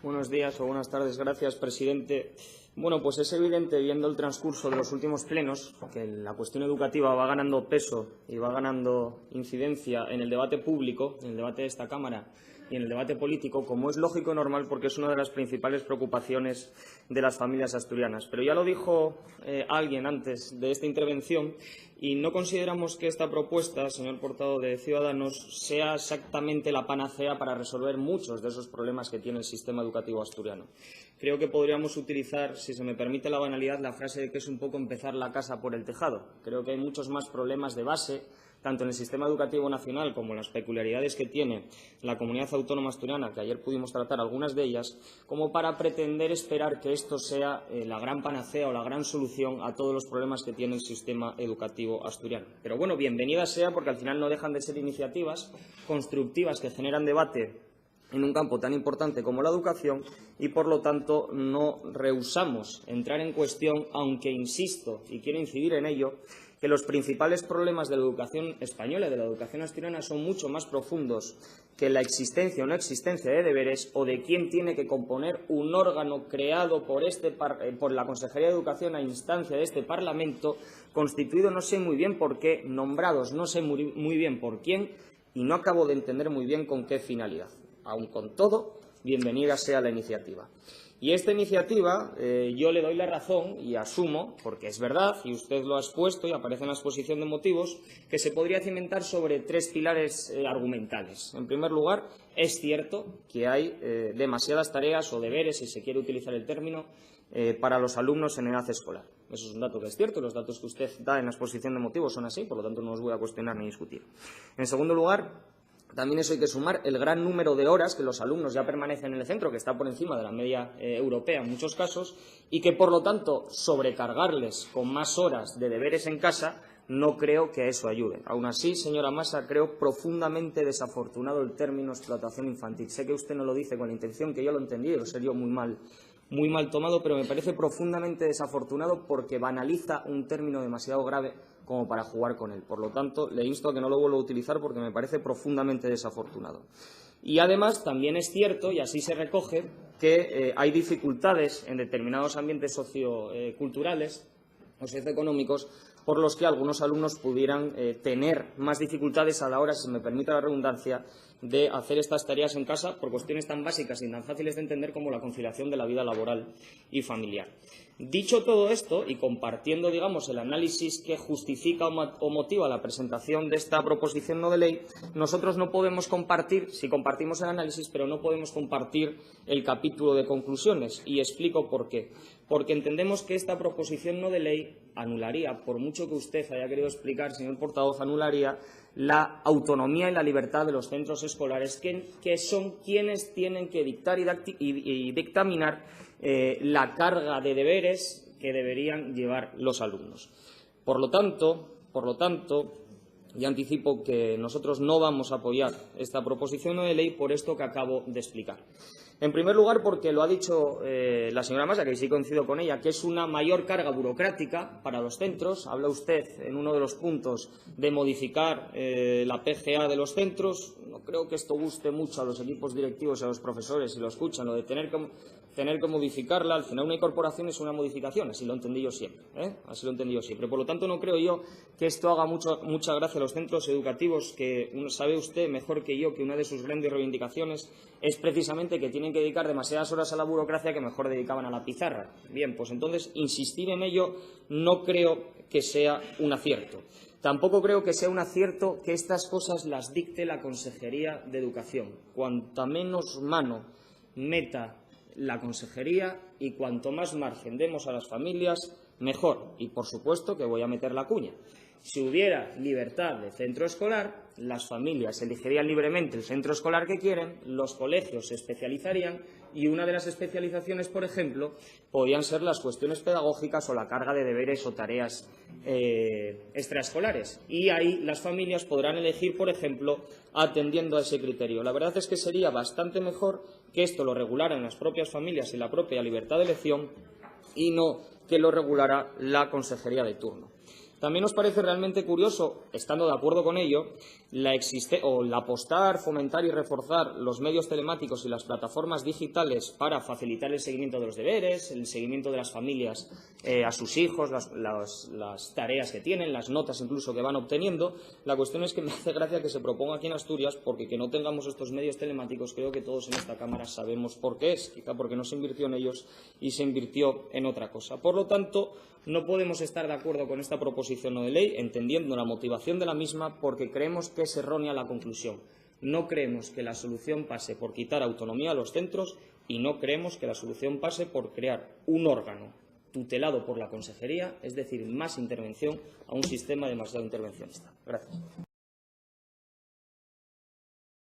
Buenos días o buenas tardes. Gracias, presidente. Bueno, pues es evidente, viendo el transcurso de los últimos plenos, que la cuestión educativa va ganando peso y va ganando incidencia en el debate público, en el debate de esta Cámara y en el debate político, como es lógico y normal, porque es una de las principales preocupaciones de las familias asturianas. Pero ya lo dijo alguien antes de esta intervención, y no consideramos que esta propuesta, señor portavoz de Ciudadanos, sea exactamente la panacea para resolver muchos de esos problemas que tiene el sistema educativo asturiano. Creo que podríamos utilizar, si se me permite la banalidad, la frase de que es un poco empezar la casa por el tejado. Creo que hay muchos más problemas de base, tanto en el sistema educativo nacional como en las peculiaridades que tiene la comunidad autónoma asturiana, que ayer pudimos tratar algunas de ellas, como para pretender esperar que esto sea la gran panacea o la gran solución a todos los problemas que tiene el sistema educativo asturiano. Pero bueno, bienvenida sea, porque al final no dejan de ser iniciativas constructivas que generan debate en un campo tan importante como la educación y, por lo tanto, no rehusamos entrar en cuestión, aunque insisto y quiero incidir en ello, que los principales problemas de la educación española y de la educación asturiana son mucho más profundos que la existencia o no existencia de deberes o de quién tiene que componer un órgano creado por la Consejería de Educación a instancia de este Parlamento, constituido no sé muy bien por qué, nombrados no sé muy bien por quién y no acabo de entender muy bien con qué finalidad. Aun con todo, bienvenida sea la iniciativa. Y esta iniciativa yo le doy la razón y asumo, porque es verdad, y usted lo ha expuesto y aparece en la exposición de motivos, que se podría cimentar sobre tres pilares argumentales. En primer lugar, es cierto que hay demasiadas tareas o deberes, si se quiere utilizar el término, para los alumnos en edad escolar. Eso es un dato que es cierto, los datos que usted da en la exposición de motivos son así, por lo tanto no los voy a cuestionar ni discutir. En segundo lugar, también eso hay que sumar el gran número de horas que los alumnos ya permanecen en el centro, que está por encima de la media europea en muchos casos, y que, por lo tanto, sobrecargarles con más horas de deberes en casa no creo que a eso ayude. Aún así, señora Masa, creo profundamente desafortunado el término explotación infantil. Sé que usted no lo dice con la intención que yo lo entendí, lo sé yo muy mal tomado, pero me parece profundamente desafortunado porque banaliza un término demasiado grave como para jugar con él. Por lo tanto, le insto a que no lo vuelva a utilizar porque me parece profundamente desafortunado. Y además, también es cierto, y así se recoge, que hay dificultades en determinados ambientes socioculturales o socioeconómicos por los que algunos alumnos pudieran tener más dificultades a la hora, si me permite la redundancia, de hacer estas tareas en casa por cuestiones tan básicas y tan fáciles de entender como la conciliación de la vida laboral y familiar. Dicho todo esto, y compartiendo, digamos, el análisis que justifica o motiva la presentación de esta proposición no de ley, nosotros no podemos compartir, sí compartimos el análisis, pero no podemos compartir el capítulo de conclusiones. Y explico por qué. Porque entendemos que esta proposición no de ley anularía, por mucho que usted haya querido explicar, señor portavoz, anularía la autonomía y la libertad de los centros escolares, que son quienes tienen que dictar y dictaminar la carga de deberes que deberían llevar los alumnos. Por lo tanto, ya anticipo que nosotros no vamos a apoyar esta proposición no de ley por esto que acabo de explicar. En primer lugar, porque lo ha dicho la señora Masa, que sí coincido con ella, que es una mayor carga burocrática para los centros. Habla usted en uno de los puntos de modificar la PGA de los centros. No creo que esto guste mucho a los equipos directivos y a los profesores si lo escuchan, lo de tener que modificarla. Al final, una incorporación es una modificación, así lo entendí yo siempre. Así lo entendí yo siempre. Por lo tanto, no creo yo que esto haga mucha gracia a los centros educativos, que sabe usted mejor que yo que una de sus grandes reivindicaciones es precisamente que tienen que dedicar demasiadas horas a la burocracia que mejor dedicaban a la pizarra. Bien, pues entonces insistir en ello no creo que sea un acierto. Tampoco creo que sea un acierto que estas cosas las dicte la Consejería de Educación. Cuanta menos mano meta la Consejería y cuanto más margen demos a las familias, mejor. Y, por supuesto, que voy a meter la cuña. Si hubiera libertad de centro escolar, las familias elegirían libremente el centro escolar que quieren, los colegios se especializarían y una de las especializaciones, por ejemplo, podrían ser las cuestiones pedagógicas o la carga de deberes o tareas extraescolares. Y ahí las familias podrán elegir, por ejemplo, atendiendo a ese criterio. La verdad es que sería bastante mejor que esto lo regularan las propias familias y la propia libertad de elección y no que lo regulara la consejería de turno. También nos parece realmente curioso, estando de acuerdo con ello, la apostar, fomentar y reforzar los medios telemáticos y las plataformas digitales para facilitar el seguimiento de los deberes, el seguimiento de las familias a sus hijos, las tareas que tienen, las notas incluso que van obteniendo. La cuestión es que me hace gracia que se proponga aquí en Asturias, porque que no tengamos estos medios telemáticos, creo que todos en esta Cámara sabemos por qué es, quizá porque no se invirtió en ellos y se invirtió en otra cosa. Por lo tanto, no podemos estar de acuerdo con esta proposición no de ley, entendiendo la motivación de la misma, porque creemos que es errónea la conclusión. No creemos que la solución pase por quitar autonomía a los centros y no creemos que la solución pase por crear un órgano tutelado por la Consejería, es decir, más intervención a un sistema demasiado intervencionista. Gracias.